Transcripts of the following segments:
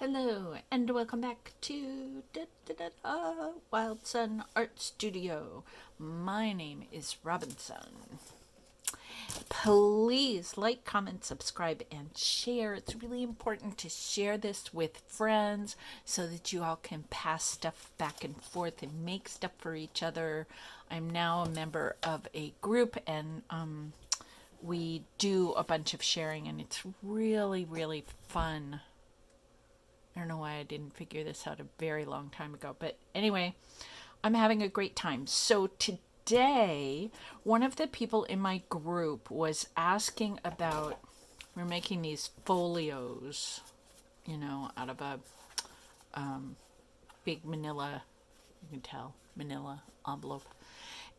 Hello, and welcome back to Wild Sun Art Studio. My name is Robinsunne. Please like, comment, subscribe, and share. It's really important to share this with friends so that you all can pass stuff back and forth and make stuff for each other. I'm now a member of a group, and we do a bunch of sharing, and it's really, really fun. I don't know why I didn't figure this out a very long time ago. But anyway, I'm having a great time. So today, one of the people in my group was asking about, we're making these folios, out of a big manila, you can tell, manila envelope.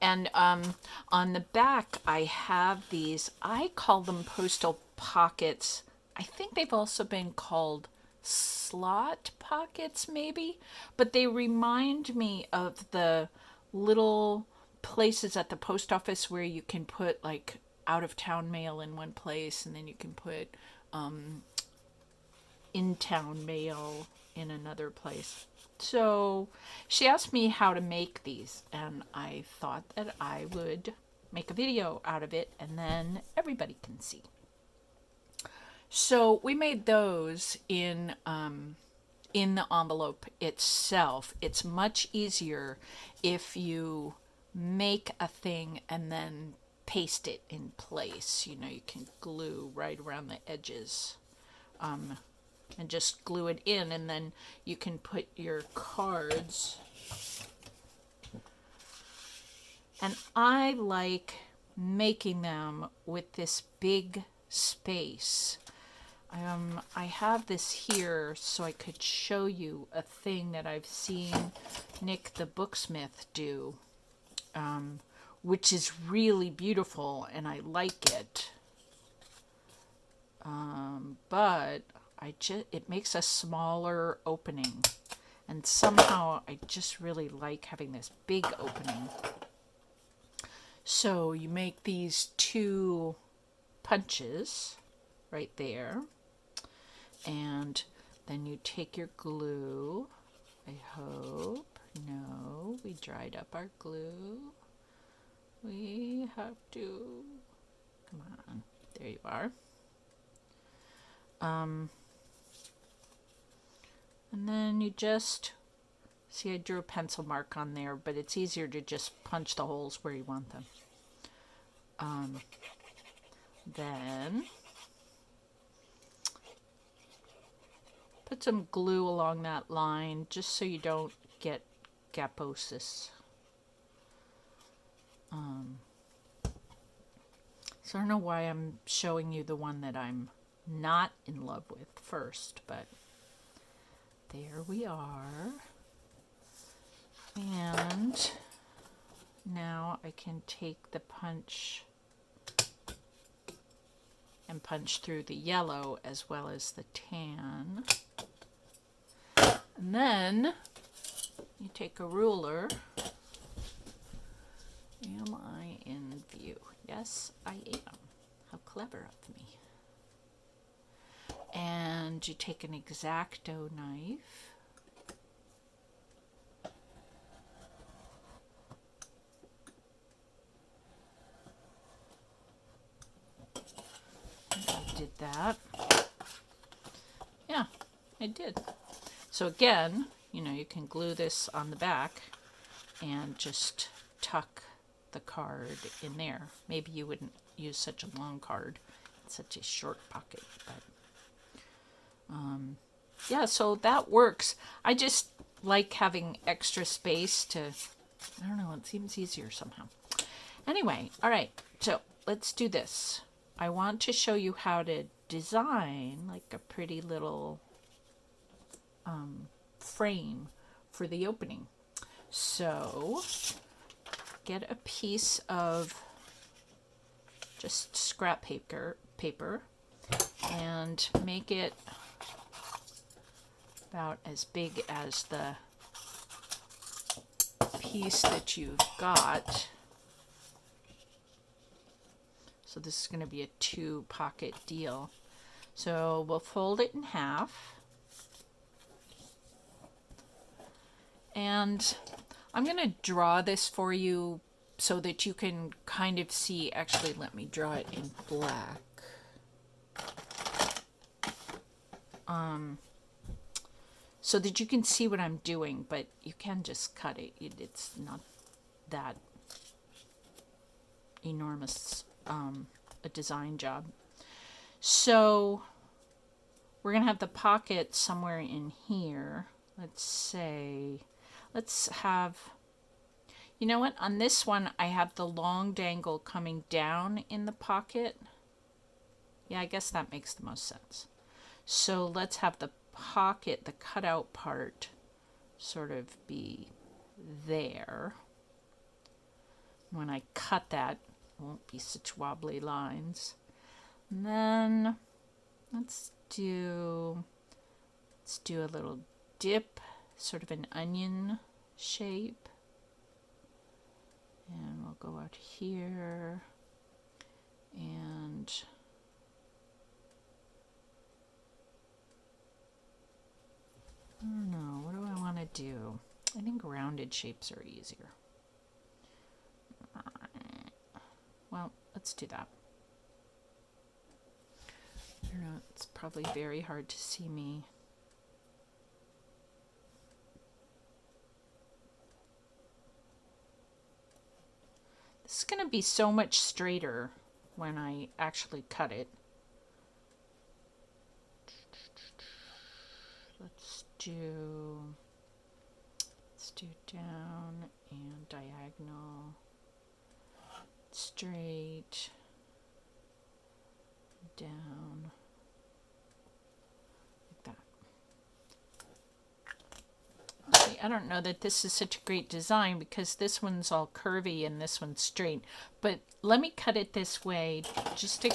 And on the back, I have these, I call them Postal Pockets. I think they've also been called slot pockets maybe, but they remind me of the little places at the post office where you can put like out of town mail in one place, and then you can put in town mail in another place. So she asked me how to make these, and I thought that I would make a video out of it, and then everybody can see. So we made those in the envelope itself. It's much easier if you make a thing and then paste it in place. You can glue right around the edges and just glue it in, and then you can put your cards. And I like making them with this big space. I have this here so I could show you a thing that I've seen Nick the Booksmith do, which is really beautiful, and I like it. But it makes a smaller opening, and somehow I just really like having this big opening. So you make these two punches right there. And then you take your glue. I hope. No, we dried up our glue. We have to. Come on. There you are. And then you just. See, I drew a pencil mark on there, but it's easier to just punch the holes where you want them. Then. Put some glue along that line just so you don't get gaposis. So I don't know why I'm showing you the one that I'm not in love with first, but there we are. And now I can take the punch and punch through the yellow as well as the tan. And then you take a ruler. Am I in view? Yes, I am. How clever of me. And you take an X-Acto knife. I did that. Yeah, I did. So again, you can glue this on the back and just tuck the card in there. Maybe you wouldn't use such a long card. It's such a short pocket, but yeah, so that works. I just like having extra space to, I don't know, it seems easier somehow. Anyway, all right, so let's do this. I want to show you how to design like a pretty little frame for the opening. So get a piece of just scrap paper and make it about as big as the piece that you've got. So this is going to be a 2-pocket deal. So we'll fold it in half. And I'm going to draw this for you so that you can kind of see. Actually, let me draw it in black. So that you can see what I'm doing, but you can just cut it. It's not that enormous a design job. So we're going to have the pocket somewhere in here. Let's have, you know what? On this one, I have the long dangle coming down in the pocket. Yeah, I guess that makes the most sense. So let's have the pocket, the cutout part, sort of be there. When I cut that, it won't be such wobbly lines. And then let's do a little dip, sort of an onion shape. And we'll go out here and I don't know, what do I want to do? I think rounded shapes are easier. Well, let's do that. I don't know, it's probably very hard to see me. This is going to be so much straighter when I actually cut it. Let's do down and diagonal, straight, down, like that. See, I don't know that this is such a great design because this one's all curvy and this one's straight, but let me cut it this way just to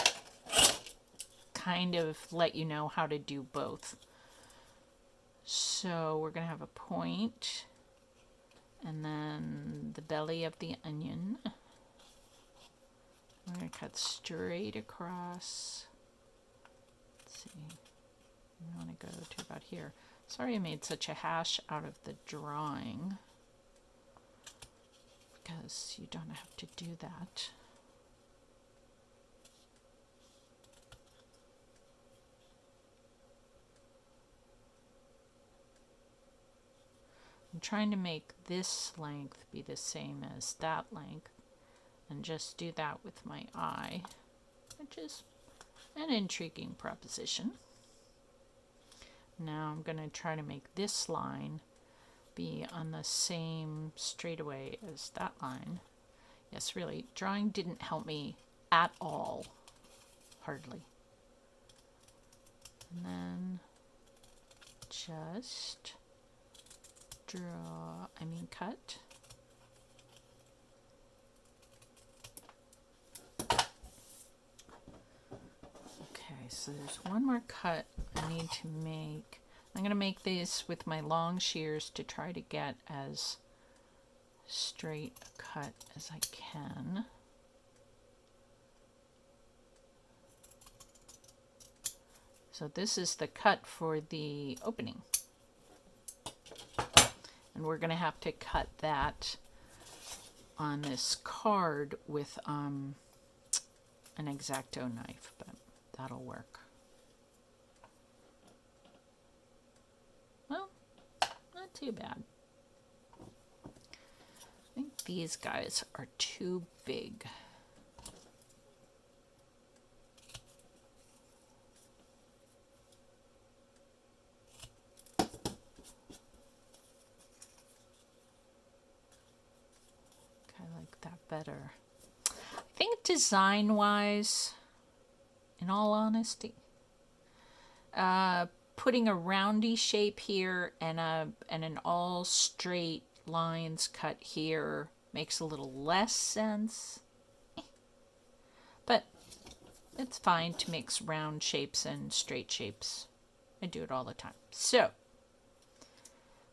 kind of let you know how to do both. So we're going to have a point and then the belly of the onion. We're going to cut straight across. Let's see. We want to go to about here. Sorry I made such a hash out of the drawing because you don't have to do that. I'm trying to make this length be the same as that length and just do that with my eye, which is an intriguing proposition. Now I'm going to try to make this line be on the same straightaway as that line. Yes, really, drawing didn't help me at all, hardly. And then just cut. Okay, so there's one more cut I need to make. I'm going to make this with my long shears to try to get as straight a cut as I can. So this is the cut for the opening. And we're going to have to cut that on this card with an X-Acto knife, but that'll work. Well, not too bad. I think these guys are too big. Better. I think design-wise, in all honesty, putting a roundy shape here and an all straight lines cut here makes a little less sense. But it's fine to mix round shapes and straight shapes. I do it all the time. So,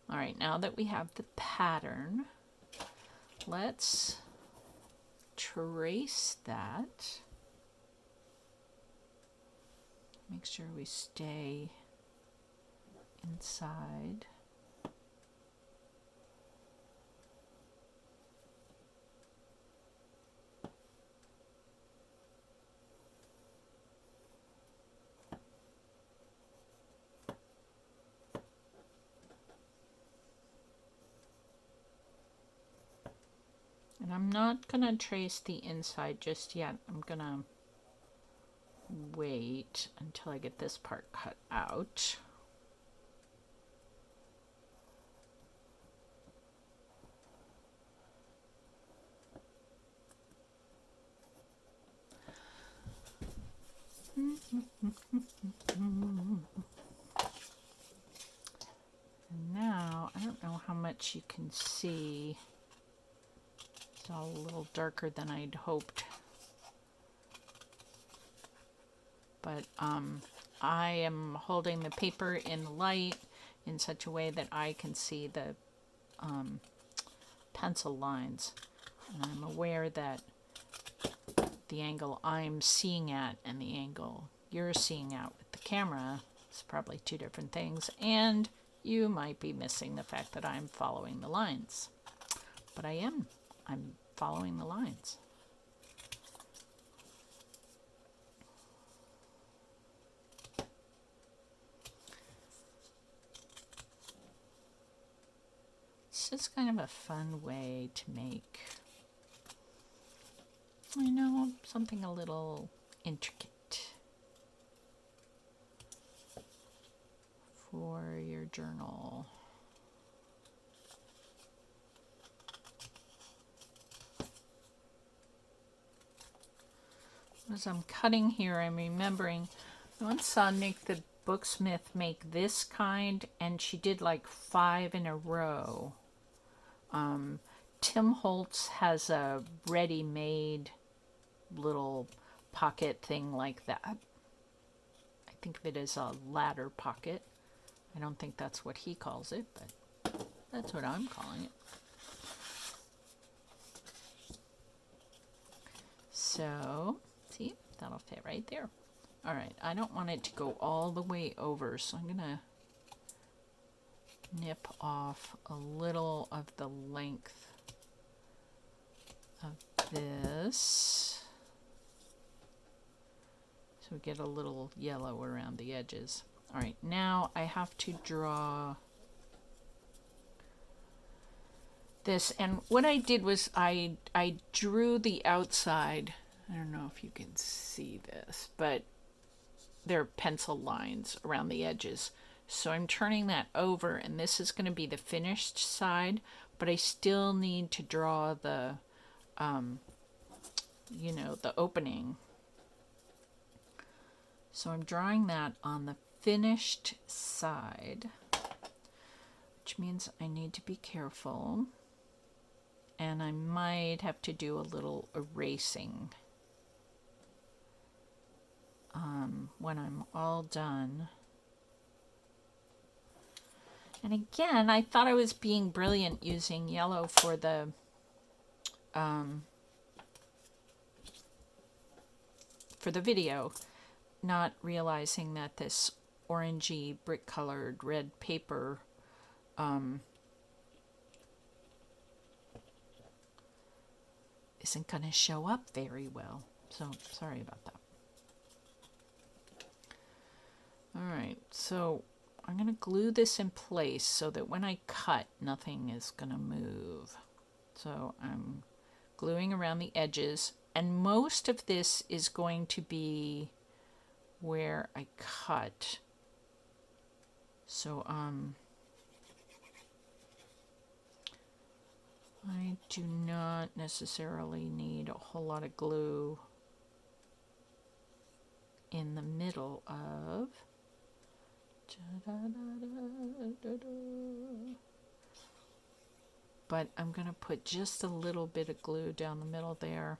all right, now that we have the pattern, let's trace that. Make sure we stay inside. And I'm not going to trace the inside just yet. I'm going to wait until I get this part cut out. And now, I don't know how much you can see. It's all a little darker than I'd hoped. But I am holding the paper in the light in such a way that I can see the pencil lines. And I'm aware that the angle I'm seeing at and the angle you're seeing out with the camera is probably two different things, and you might be missing the fact that I'm following the lines. But I'm following the lines. It's just kind of a fun way to make, you know, something a little intricate for your journal. As I'm cutting here, I'm remembering I once saw Nick the Booksmith make this kind, and she did like 5 in a row. Tim Holtz has a ready-made little pocket thing like that. I think of it as a ladder pocket. I don't think that's what he calls it, but that's what I'm calling it. So, see, that'll fit right there. All right, I don't want it to go all the way over, so I'm going to nip off a little of the length of this. So we get a little yellow around the edges. All right, now I have to draw this. And what I did was I drew the outside. I don't know if you can see this, but there are pencil lines around the edges. So I'm turning that over, and this is going to be the finished side, but I still need to draw the, you know, the opening. So I'm drawing that on the finished side, which means I need to be careful, and I might have to do a little erasing when I'm all done. And again, I thought I was being brilliant using yellow for the video, not realizing that this orangey brick-colored red paper isn't going to show up very well. So sorry about that. All right, so I'm going to glue this in place so that when I cut, nothing is going to move. So I'm gluing around the edges, and most of this is going to be where I cut. So I do not necessarily need a whole lot of glue in the middle of. But I'm going to put just a little bit of glue down the middle there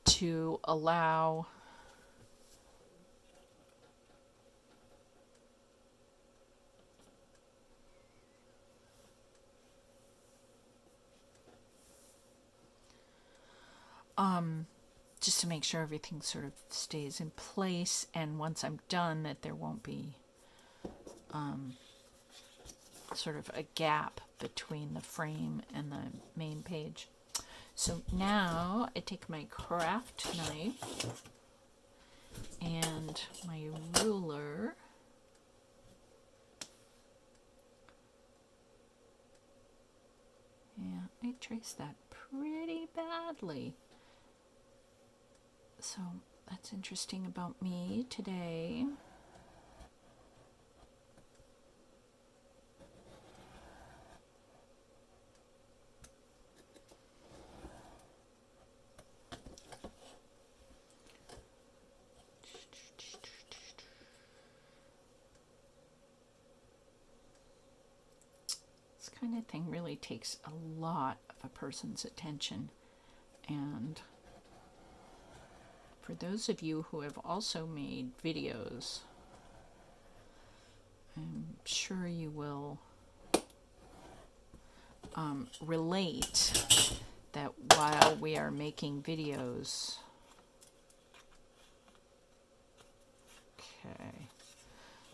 to allow just to make sure everything sort of stays in place, and once I'm done that there won't be sort of a gap between the frame and the main page. So now I take my craft knife and my ruler and I trace that pretty badly. So that's interesting about me today. This kind of thing really takes a lot of a person's attention. And for those of you who have also made videos, I'm sure you will relate that while we are making videos. Okay.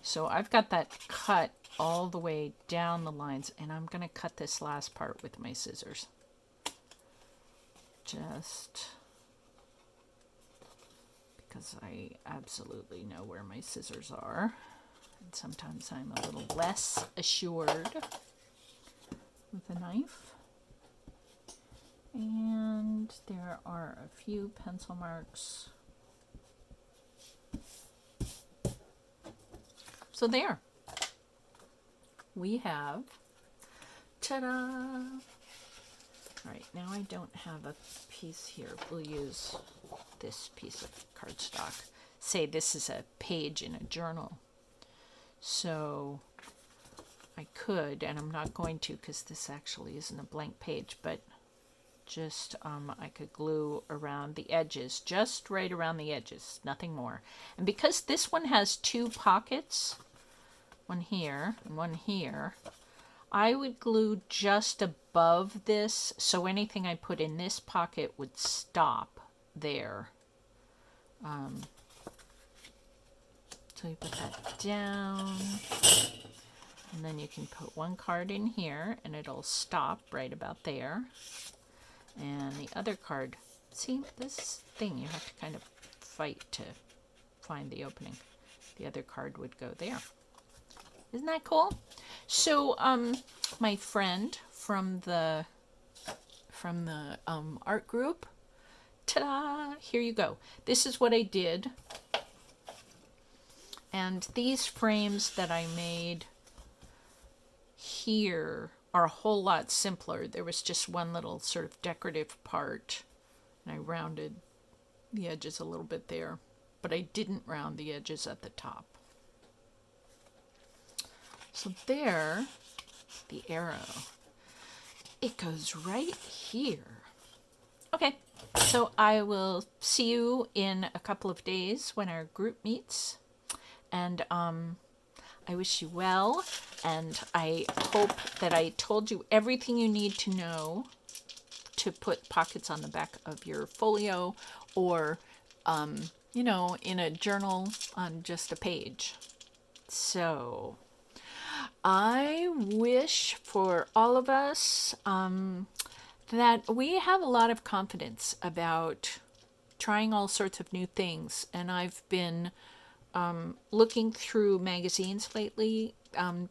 So I've got that cut all the way down the lines, and I'm going to cut this last part with my scissors. Just because I absolutely know where my scissors are. And sometimes I'm a little less assured with a knife. And there are a few pencil marks. So there. We have, ta-da! All right, now I don't have a piece here. We'll use this piece of cardstock. Say this is a page in a journal. So I could, and I'm not going to because this actually isn't a blank page, but just I could glue around the edges, just right around the edges, nothing more. And because this one has two pockets, one here and one here, I would glue just above this, so anything I put in this pocket would stop there. So you put that down, and then you can put one card in here, and it'll stop right about there. And the other card, see this thing, you have to kind of fight to find the opening. The other card would go there. Isn't that cool? So my friend from the art group, ta-da, here you go. This is what I did. And these frames that I made here are a whole lot simpler. There was just one little sort of decorative part, and I rounded the edges a little bit there, but I didn't round the edges at the top. So there, the arrow, it goes right here. Okay, so I will see you in a couple of days when our group meets, and I wish you well, and I hope that I told you everything you need to know to put pockets on the back of your folio, or you know, in a journal on just a page. So I wish for all of us that we have a lot of confidence about trying all sorts of new things. And I've been looking through magazines lately,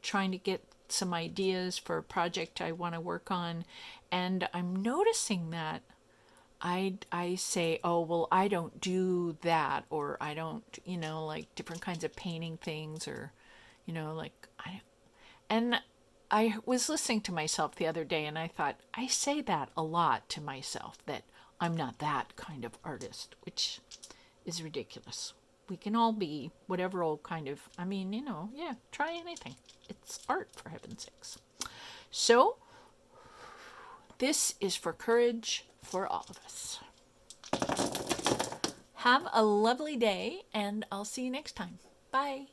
trying to get some ideas for a project I want to work on. And I'm noticing that I say, oh, well, I don't do that, or I don't, you know, like different kinds of painting things, or, you know, like and I was listening to myself the other day, and I thought, I say that a lot to myself, that I'm not that kind of artist, which is ridiculous. We can all be whatever old kind of, I mean, you know, yeah, try anything. It's art, for heaven's sakes. So, this is for courage for all of us. Have a lovely day, and I'll see you next time. Bye.